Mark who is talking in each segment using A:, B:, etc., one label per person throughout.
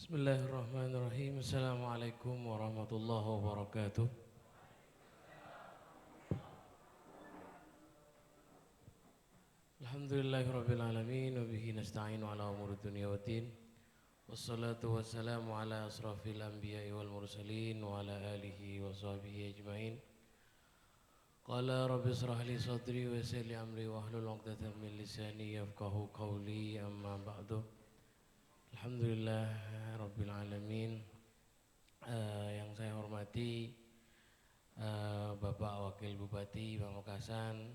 A: Bismillahirrahmanirrahim. Assalamualaikum warahmatullahi wabarakatuh. Alhamdulillahirabbil alamin wa bihi nasta'inu ala umuri dunya waddin. Wassalatu wassalamu ala asrafil anbiya'i wal mursalin wa ala alihi wa sahbihi ajmain. Qala rabbi israh li sadri wa yassir li amri wa hlul 'uqdatam min lisani yafqahu qawli, amma ba'du. Alhamdulillah rabbil alamin. Yang saya hormati Bapak Wakil Bupati Pamekasan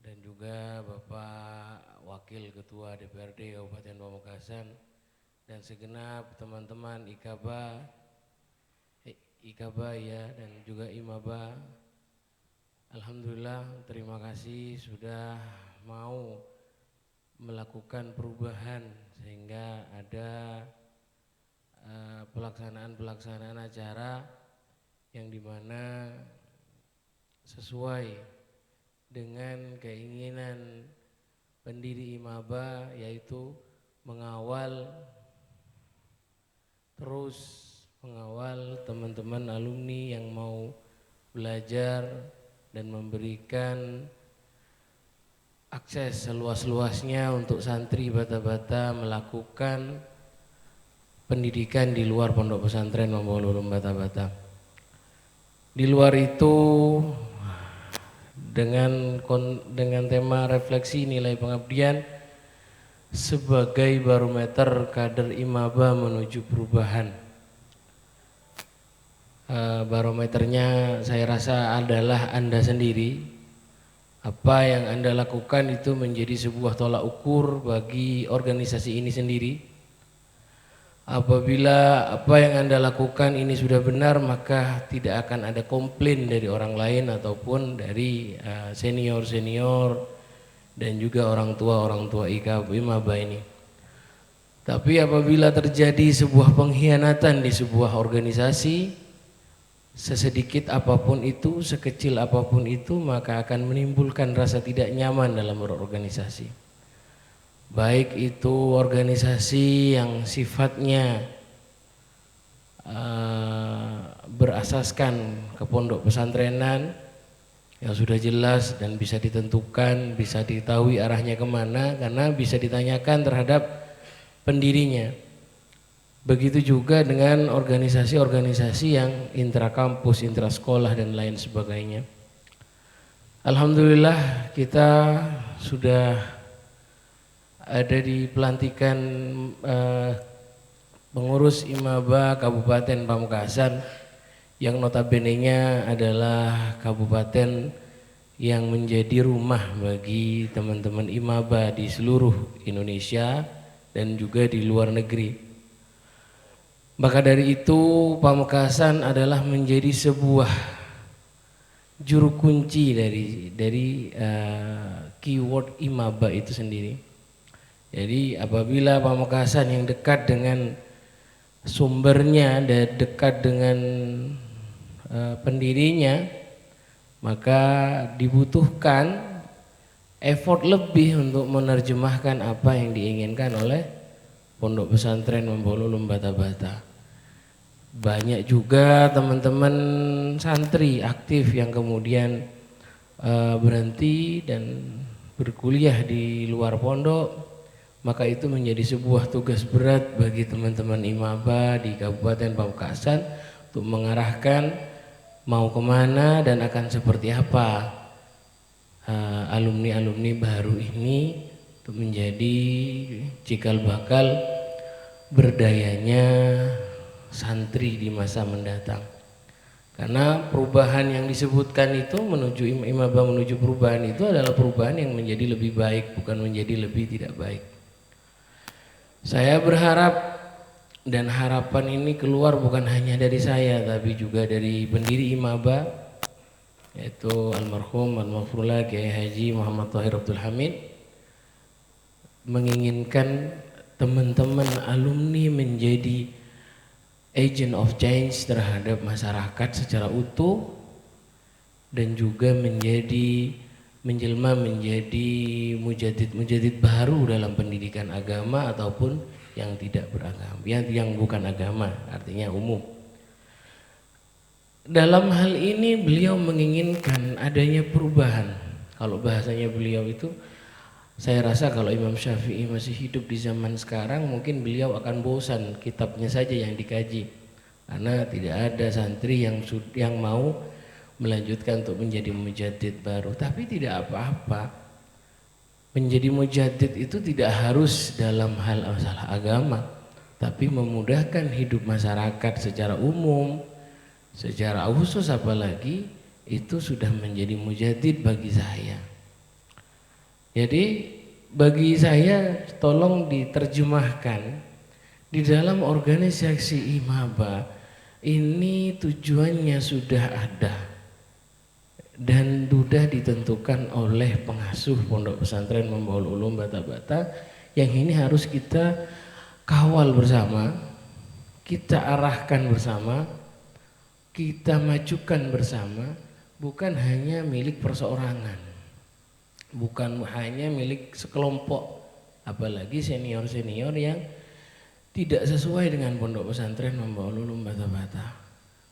A: dan juga Bapak Wakil Ketua DPRD Kabupaten Pamekasan dan segenap teman-teman IKABA ya, dan juga IMABA. Alhamdulillah, terima kasih sudah mau melakukan perubahan sehingga ada pelaksanaan acara yang dimana sesuai dengan keinginan pendiri IMABA, yaitu terus mengawal teman-teman alumni yang mau belajar dan memberikan akses seluas-luasnya untuk santri bata-bata melakukan pendidikan di luar pondok pesantren Mambolulum Bata-Bata. Di luar itu dengan tema refleksi nilai pengabdian sebagai barometer kader IMABA menuju perubahan. Barometernya saya rasa adalah Anda sendiri. Apa yang Anda lakukan itu menjadi sebuah tolak ukur bagi organisasi ini sendiri. Apabila apa yang Anda lakukan ini sudah benar, maka tidak akan ada komplain dari orang lain ataupun dari senior-senior dan juga orang tua IMABA ini. Tapi apabila terjadi sebuah pengkhianatan di sebuah organisasi, sesedikit apapun itu, sekecil apapun itu, maka akan menimbulkan rasa tidak nyaman dalam berorganisasi. Baik itu organisasi yang sifatnya berasaskan ke pondok pesantrenan yang sudah jelas dan bisa ditentukan, bisa diketahui arahnya kemana karena bisa ditanyakan terhadap pendirinya. Begitu juga dengan organisasi-organisasi yang intrakampus, intrasekolah dan lain sebagainya. Alhamdulillah kita sudah ada di pelantikan pengurus IMABA Kabupaten Pamekasan yang notabene-nya adalah kabupaten yang menjadi rumah bagi teman-teman IMABA di seluruh Indonesia dan juga di luar negeri. Maka dari itu Pamekasan adalah menjadi sebuah juru kunci dari keyword IMABA itu sendiri. Jadi apabila Pamekasan yang dekat dengan sumbernya dan dekat dengan pendirinya, maka dibutuhkan effort lebih untuk menerjemahkan apa yang diinginkan oleh Pondok Pesantren Mambolulum Bata-Bata. Banyak juga teman-teman santri aktif yang kemudian berhenti dan berkuliah di luar pondok, maka itu menjadi sebuah tugas berat bagi teman-teman IMABA di Kabupaten Pamekasan untuk mengarahkan mau kemana dan akan seperti apa alumni-alumni baru ini untuk menjadi cikal bakal berdayanya santri di masa mendatang. Karena perubahan yang disebutkan itu menuju IMABA menuju perubahan itu adalah perubahan yang menjadi lebih baik, bukan menjadi lebih tidak baik. Saya berharap dan harapan ini keluar bukan hanya dari saya tapi juga dari pendiri IMABA, yaitu almarhum al-maghfurullah Kiai Haji Muhammad Thahir Abdul Hamid, menginginkan teman-teman alumni menjadi agent of change terhadap masyarakat secara utuh dan juga menjelma menjadi mujadid baru dalam pendidikan agama ataupun yang tidak beragama, yang bukan agama, artinya umum. Dalam hal ini beliau menginginkan adanya perubahan. Kalau bahasanya beliau itu, saya rasa kalau Imam Syafi'i masih hidup di zaman sekarang mungkin beliau akan bosan kitabnya saja yang dikaji, karena tidak ada santri yang mau melanjutkan untuk menjadi mujaddid baru. Tapi tidak apa-apa, menjadi mujaddid itu tidak harus dalam hal masalah agama, tapi memudahkan hidup masyarakat secara umum, secara khusus apalagi itu sudah menjadi mujaddid bagi saya. Jadi bagi saya tolong diterjemahkan di dalam organisasi Imaba ini tujuannya sudah ada dan sudah ditentukan oleh pengasuh Pondok Pesantren Mambaul Ulum Bata-Bata, yang ini harus kita kawal bersama, kita arahkan bersama, kita majukan bersama, bukan hanya milik perseorangan, bukan hanya milik sekelompok, apalagi senior-senior yang tidak sesuai dengan Pondok Pesantren Mambaul Ulum Bata-Bata.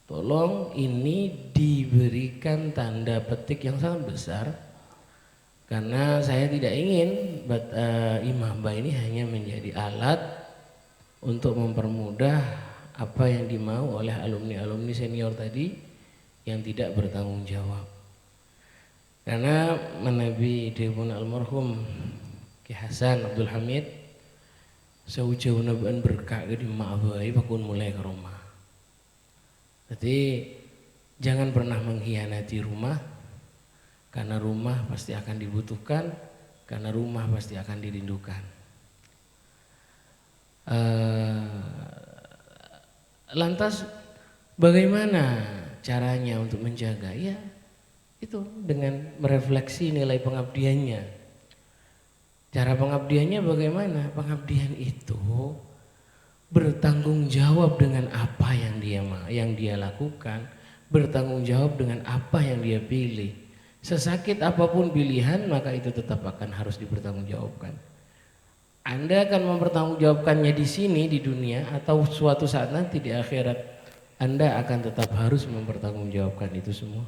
A: Tolong ini diberikan tanda petik yang sangat besar, karena saya tidak ingin Imaba ini hanya menjadi alat untuk mempermudah apa yang dimau oleh alumni-alumni senior tadi yang tidak bertanggung jawab. Karena Nabi Dewun almarhum Ki Hasan Abdul Hamid sejauh nabian berkah di ma'abai pakun mulai ke rumah. Jadi jangan pernah mengkhianati rumah, karena rumah pasti akan dibutuhkan, karena rumah pasti akan dirindukan. Lantas bagaimana caranya untuk menjaga? Ya itu dengan merefleksi nilai pengabdiannya. Cara pengabdiannya bagaimana? Pengabdian itu bertanggung jawab dengan apa yang dia lakukan, bertanggung jawab dengan apa yang dia pilih. Sesakit apapun pilihan, maka itu tetap akan harus dipertanggungjawabkan. Anda akan mempertanggungjawabkannya di sini di dunia, atau suatu saat nanti di akhirat Anda akan tetap harus mempertanggungjawabkan itu semua.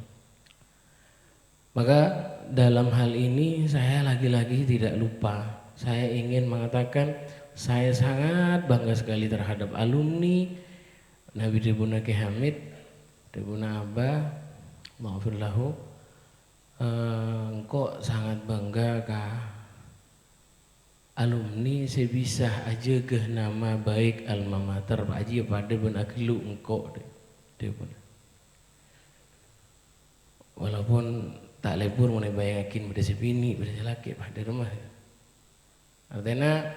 A: Maka dalam hal ini saya lagi-lagi tidak lupa, saya ingin mengatakan saya sangat bangga sekali terhadap alumni Nabi Debuna Ki Hamid, Debuna Abah, maafir lahu. Engkau sangat bangga kah alumni sebisa aja ke nama baik alma mater Pak Haji pada benak lu engkau Debuna. Walaupun tak lebur mulai bayangakin pada sepini pada laki pada rumah. Artinya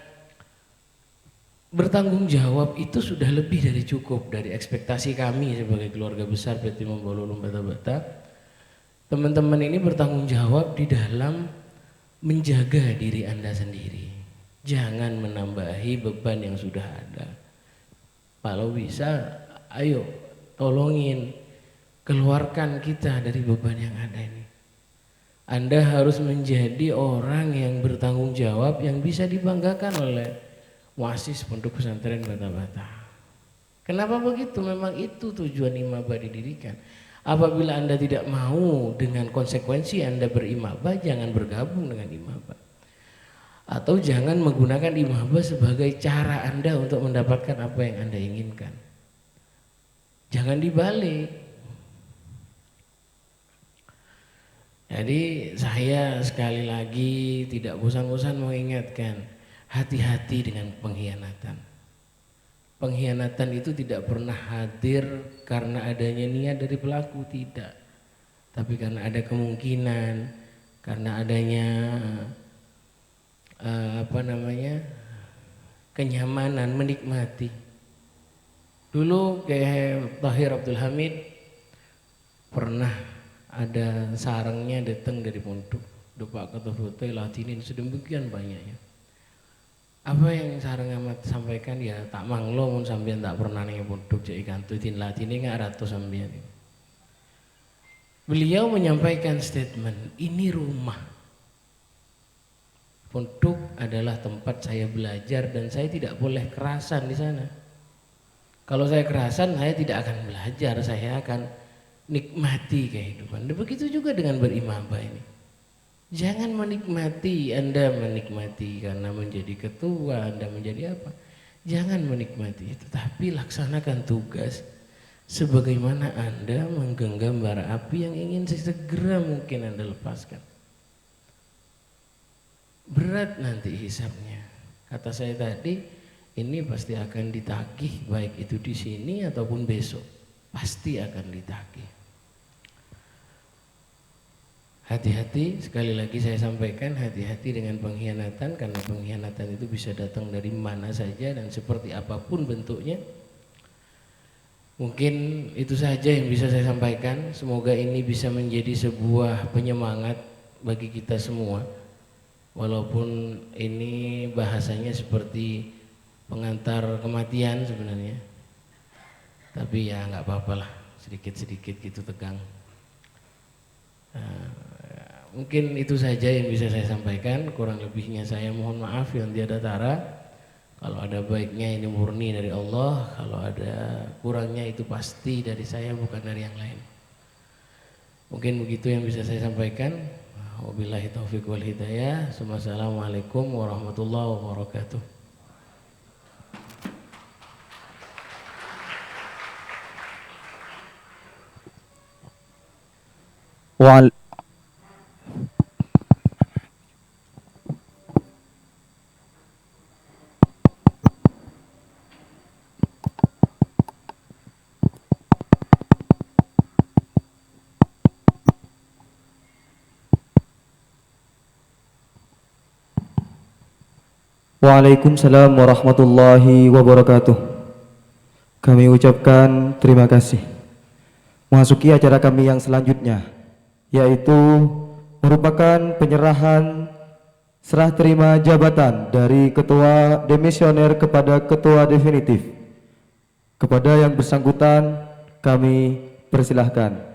A: bertanggung jawab itu sudah lebih dari cukup dari ekspektasi kami sebagai keluarga besar PT Mambaul Ulum Bata-Bata. Teman-teman ini bertanggung jawab di dalam menjaga diri Anda sendiri. Jangan menambahi beban yang sudah ada. Kalau bisa, ayo tolongin, keluarkan kita dari beban yang ada ini. Anda harus menjadi orang yang bertanggung jawab, yang bisa dibanggakan oleh muassis Pondok Pesantren Bata-Bata. Kenapa begitu? Memang itu tujuan Imaba didirikan. Apabila Anda tidak mau dengan konsekuensi Anda berimaba, jangan bergabung dengan Imaba. Atau jangan menggunakan Imaba sebagai cara Anda untuk mendapatkan apa yang Anda inginkan. Jangan dibalik. Jadi saya sekali lagi tidak bosan-bosan mengingatkan, hati-hati dengan pengkhianatan. Pengkhianatan itu tidak pernah hadir karena adanya niat dari pelaku, tidak. Tapi karena ada kemungkinan, karena adanya kenyamanan, menikmati. Dulu kayak Tahir Abdul Hamid pernah ada sarangnya datang dari pondok, Pak kata foto latinin sedemikian banyaknya. Apa yang sarang amat sampaikan, ya tak manglo mun sampean tak pernah ning pondok jek kantu tin latine nggak ratus sampean. Beliau menyampaikan statement, ini rumah. Pondok adalah tempat saya belajar dan saya tidak boleh kerasan di sana. Kalau saya kerasan, saya tidak akan belajar, saya akan nikmati kehidupan. Dan begitu juga dengan berimamah ini. Jangan menikmati, Anda menikmati karena menjadi ketua, Anda menjadi apa. Jangan menikmati itu, tapi laksanakan tugas sebagaimana Anda menggenggam bara api yang ingin segera mungkin Anda lepaskan. Berat nanti hisabnya. Kata saya tadi, ini pasti akan ditagih, baik itu di sini ataupun besok, pasti akan ditagih. Hati-hati, sekali lagi saya sampaikan, hati-hati dengan pengkhianatan, karena pengkhianatan itu bisa datang dari mana saja dan seperti apapun bentuknya. Mungkin itu saja yang bisa saya sampaikan. Semoga ini bisa menjadi sebuah penyemangat bagi kita semua. Walaupun ini bahasanya seperti pengantar kematian sebenarnya, tapi ya nggak apa-apa lah, sedikit-sedikit gitu tegang. Mungkin itu saja yang bisa saya sampaikan, kurang lebihnya saya mohon maaf yang tiada tara. Kalau ada baiknya ini murni dari Allah, kalau ada kurangnya itu pasti dari saya, bukan dari yang lain. Mungkin begitu yang bisa saya sampaikan. Wabillahi taufiq wal hidayah. Assalamualaikum warahmatullahi wabarakatuh.
B: Waalaikumsalam warahmatullahi wabarakatuh. Kami ucapkan terima kasih. Memasuki acara kami yang selanjutnya, yaitu merupakan penyerahan serah terima jabatan dari ketua demisioner kepada ketua definitif. Kepada yang bersangkutan kami persilahkan.